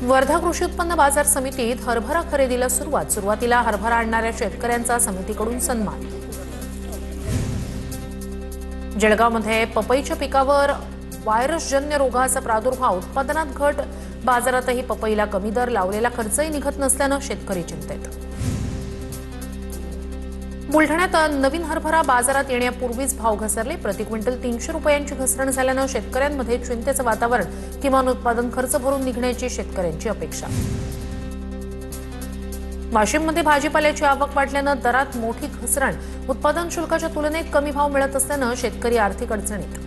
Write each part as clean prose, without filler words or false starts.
वर्धा कृषी उत्पन्न बाजार समितीत हरभरा खरेदीला सुरुवातीला हरभरा आणणाऱ्या शेतकऱ्यांचा समितीकडून सन्मान। जळगावमध्ये पपईच्या पिकावर व्हायरसजन्य रोगाचा प्रादुर्भाव, उत्पादनात घट, बाजारातही पपईला कमी दर, लावलेला खर्चही निघत नसल्याने शेतकरी चिंतेत। बुलढाण्यात नवीन हरभरा बाजारात येण्यापूर्वीच भाव घसरले। प्रति क्विंटल 300 रुपयांची घसरण झाल्याने शेतकऱ्यांमध्ये चिंतेचे वातावरण। किमान उत्पादन खर्च भरून निघण्याची शेतकऱ्यांची अपेक्षा। वाशिममध्ये भाजीपाल्याची आवक वाढल्याने दरात मोठी घसरण, उत्पादन शुल्काच्या तुलनेत कमी भाव मिळत असल्याने शेतकरी आर्थिक अडचणीत।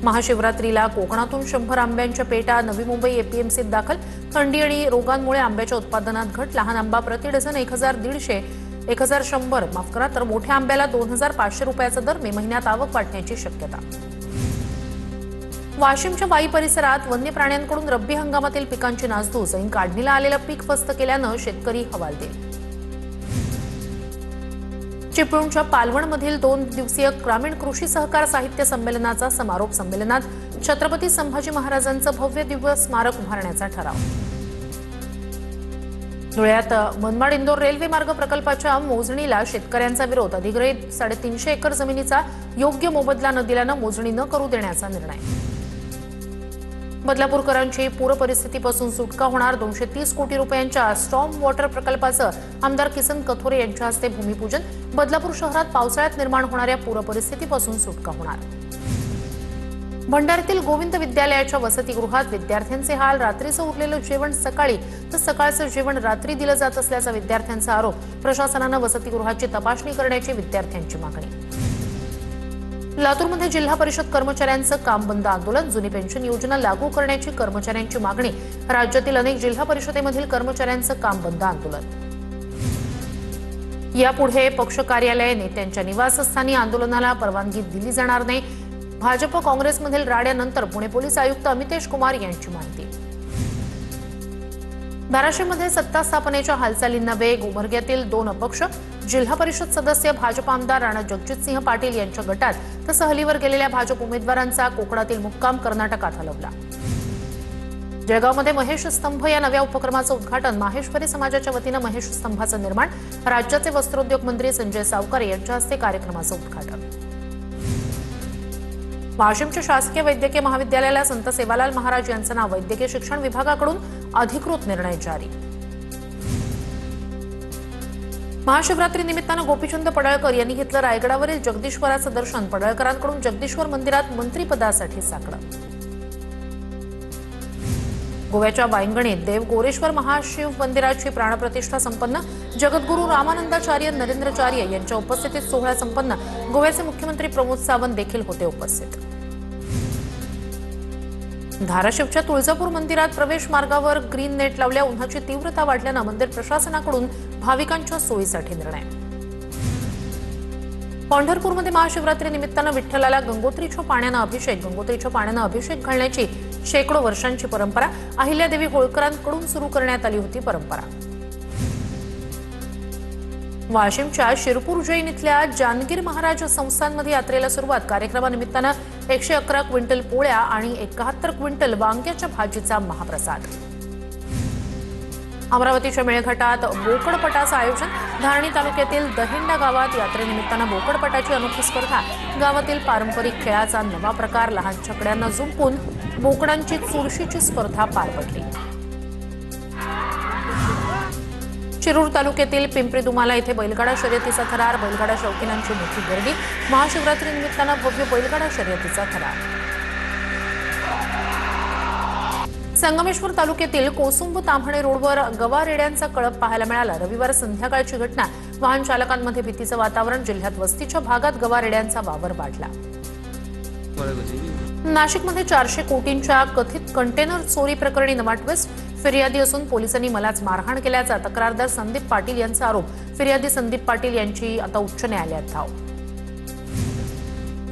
महाशिवरात्रीला कोकणातून 100 आंब्यांच्या पेटा नवी मुंबई एपीएमसीत दाखल। थंडी आणि रोगांमुळे आंब्याच्या उत्पादनात घट, लहान आंबा प्रति डझन 1100 माफ करा, तर मोठ्या आंब्याला 2500 रुपयाचा दर। मे महिन्यात आवक वाढण्याची शक्यता। वाशिमच्या वाई परिसरात वन्य प्राण्यांकडून रब्बी हंगामातील पिकांची नासधूस, ऐन काढणीला आलेलं पीक फस्त केल्यानं शेतकरी हवालदिल। चिपळूणच्या पालवणमधील 2 दिवसीय ग्रामीण कृषी सहकार साहित्य संमेलनाचा समारोप। संमेलनात छत्रपती संभाजी महाराजांचं भव्य दिव्य स्मारक उभारण्याचा ठराव। धुळ्यात मनमाड इंदोर रेल्वे मार्ग प्रकल्पाच्या मोजणीला शेतकऱ्यांचा विरोध। अधिग्रहित 350 एकर जमिनीचा योग्य मोबदला न दिल्यानं मोजणी न करू देण्याचा निर्णय। बदलापूरकरांची पूर परिस्थितीपासून सुटका होणार। 230 कोटी रुपयांच्या स्टॉर्म वॉटर प्रकल्पाचं आमदार किसन कथोरे यांच्या हस्ते भूमिपूजन। बदलापूर शहरात पावसाळ्यात निर्माण होणाऱ्या पूर परिस्थितीपासून सुटका होणार। भंडाऱ्यातील गोविंद विद्यालयाच्या वसतिगृहात विद्यार्थ्यांचे हाल, रात्रीचं उरलेलं जेवण सकाळी तर सकाळचं जेवण रात्री दिलं जात असल्याचा विद्यार्थ्यांचा आरोप। प्रशासनानं वसतिगृहाची तपासणी करण्याची विद्यार्थ्यांची मागणी। लातूरमध्ये जिल्हा परिषद कर्मचाऱ्यांचं काम बंद आंदोलन। जुनी पेन्शन योजना लागू करण्याची कर्मचाऱ्यांची मागणी। राज्यातील अनेक जिल्हा परिषदेमधील कर्मचाऱ्यांचं काम बंद आंदोलन। यापुढे पक्ष कार्यालय, नेत्यांच्या निवासस्थानी आंदोलनाला परवानगी दिली जाणार नाही। भाजप काँग्रेसमधील राड्यानंतर पुणे पोलीस आयुक्त अमितेश कुमार यांची माहिती। धाराशिवमध्ये सत्ता स्थापनेच्या हालचालींना वेग। उमरग्यातील 2 अपक्ष जिल्हा परिषद सदस्य भाजप आमदार राणा जगजितसिंह पाटील यांच्या गटात तर सहलीवर गेलेल्या भाजप उमेदवारांचा कोकणातील मुक्काम कर्नाटकात हलवला। जळगावमध्ये महेश स्तंभ या नव्या उपक्रमाचं उद्घाटन। माहेश्वरी समाजाच्या वतीनं महेश स्तंभाचं निर्माण। राज्याचे वस्त्रोद्योग मंत्री संजय सावकार यांच्या हस्ते कार्यक्रमाचं उद्घाटन। वाशिमच्या शासकीय वैद्यकीय महाविद्यालयाला संत सेवालाल महाराज यांचं नाव। वैद्यकीय शिक्षण विभागाकडून अधिकृत निर्णय जारी। महाशिवरात्री निमित्तानं गोपीचंद पडळकर यांनी घेतलं रायगडावरील जगदीश्वराचं दर्शन। पडळकरांकडून जगदीश्वर मंदिरात मंत्रिपदासाठी साकडं। गोव्याच्या वांगणीत देव गोरेश्वर महाशिव मंदिराची प्राणप्रतिष्ठा संपन्न। जगद्गुरू रामानंदाचार्य नरेंद्राचार्य यांच्या उपस्थितीत सोहळा संपन्न। गोव्याचे मुख्यमंत्री प्रमोद सावंत देखील होते उपस्थित। धाराशिवच्या तुळजापूर मंदिरात प्रवेश मार्गावर ग्रीन नेट लावल्या। उन्हाची तीव्रता वाढल्यानं मंदिर प्रशासनाकडून भाविकांच्या सोयीसाठी निर्णय। पंढरपूरमध्ये महाशिवरात्री निमित्तानं विठ्ठलाला गंगोत्रीच्या पाण्यानं अभिषेक। गंगोत्रीच्या पाण्यानं अभिषेक घालण्याची शेकडो वर्षांची परंपरा अहिल्यादेवी होळकरांकडून सुरू करण्यात आली होती परंपरा। वाशिमच्या शिरपूर जैन इथल्या जानगीर महाराज संस्थानमध्ये यात्रेला सुरुवात। कार्यक्रमानिमित्तानं 111 क्विंटल पोळ्या आणि 71 क्विंटल वांग्याच्या भाजीचा महाप्रसाद। अमरावतीच्या मेळघाटात बोकडपटाचं आयोजन। धारणी तालुक्यातील दहिंडा गावात यात्रेनिमित्तानं बोकडपटाची अनोखी स्पर्धा। गावातील पारंपरिक खेळाचा नवा प्रकार। लहान छकड्यांना जुंपून बोकडांची चुरशीची स्पर्धा पार पडली। शिरूर तालुक्यातील पिंपरी दुमाला येथे बैलगाडा शर्यतीचा थरार। बैलगाडा शौकीनांची मोठी गर्दी। महाशिवरात्री निमित्तानं भव्य बैलगाडा शर्यतीचा थरार। संगमेश्वर तालुक्यातील कोसुंब ताम्हणे रोडवर गवारेड्यांचा कळप पाहायला मिळाला। रविवार संध्याकाळची घटना। वाहन चालकांमध्ये भीतीचं वातावरण। जिल्ह्यात वस्तीच्या भागात गवारेड्यांचा वावर वाढला। नाशिकमध्ये 400 कोटींच्या कथित कंटेनर चोरी प्रकरणी नवा ट्विस्ट। फिर्यादी असून पोलिसांनी मलाच मारहाण केल्याचा तक्रारदार संदीप पाटील यांचा आरोप। फिर्यादी संदीप पाटील यांची आता उच्च न्यायालयात धाव।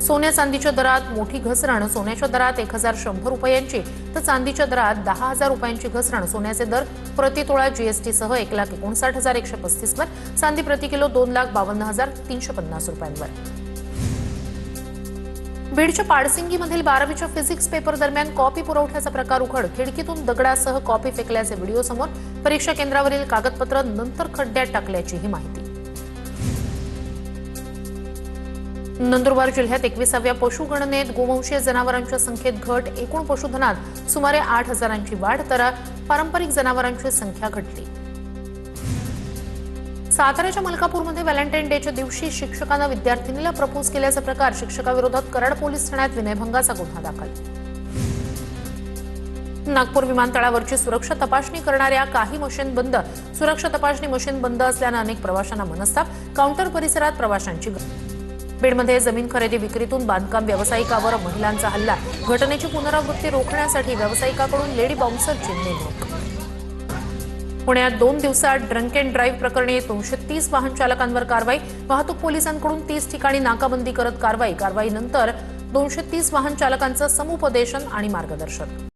सोन्या चांदीच्या दरात मोठी घसरण। सोन्याच्या दरात 1100 रुपयांची तर चांदीच्या दरात 10,000 रुपयांची घसरण। सोन्याचे दर प्रति तोळा जीएसटीसह 1,59,135 वर। चांदी प्रति किलो 2,52,350 रुपयांवर। बीडच्या पाडसिंगीमधील 12वीच्या फिजिक्स पेपर दरम्यान कॉपी पुरवठ्याचा प्रकार उघड. खिडकीतून दगडासह कॉपी फेकल्याचे व्हिडिओ समोर. परीक्षा केंद्रावरील कागदपत्र नंतर खड्ड्यात टाकल्याचीही माहिती. नंदुरबार जिल्ह्यात 21व्या पशुगणनेत गोवंशीय जनावरांच्या संख्येत घट. एकूण पशुधनात सुमारे 8,000ची वाढ, तर पारंपरिक जनावरांची संख्या घटली. साताऱ्याच्या मलकापूरमध्ये व्हॅलेंटाईन डेच्या दिवशी शिक्षकानं विद्यार्थिनीला प्रपोज केल्याचा प्रकार. शिक्षकाविरोधात कराड पोलीस ठाण्यात विनयभंगाचा गुन्हा दाखल. नागपूर विमानतळावरची सुरक्षा तपासणी करणाऱ्या काही मशीन बंद. सुरक्षा तपासणी मशीन बंद असल्यानं अनेक प्रवाशांना मनस्ताप. काउंटर परिसरात प्रवाशांची गर्दी. बीडमध्ये जमीन खरेदी विक्रीतून बांधकाम व्यावसायिकावर महिलांचा हल्ला. घटनेची पुनरावृत्ती रोखण्यासाठी व्यावसायिकाकडून लेडी बाउन्सरची नेमणूक. पुण्यात 2 दिवसात ड्रंक अँड ड्राईव्ह प्रकरणी 230 वाहन चालकांवर कारवाई. वाहतूक पोलिसांकडून 30 ठिकाणी नाकाबंदी करत कारवाईनंतर 230 वाहन चालकांचं समुपदेशन आणि मार्गदर्शन.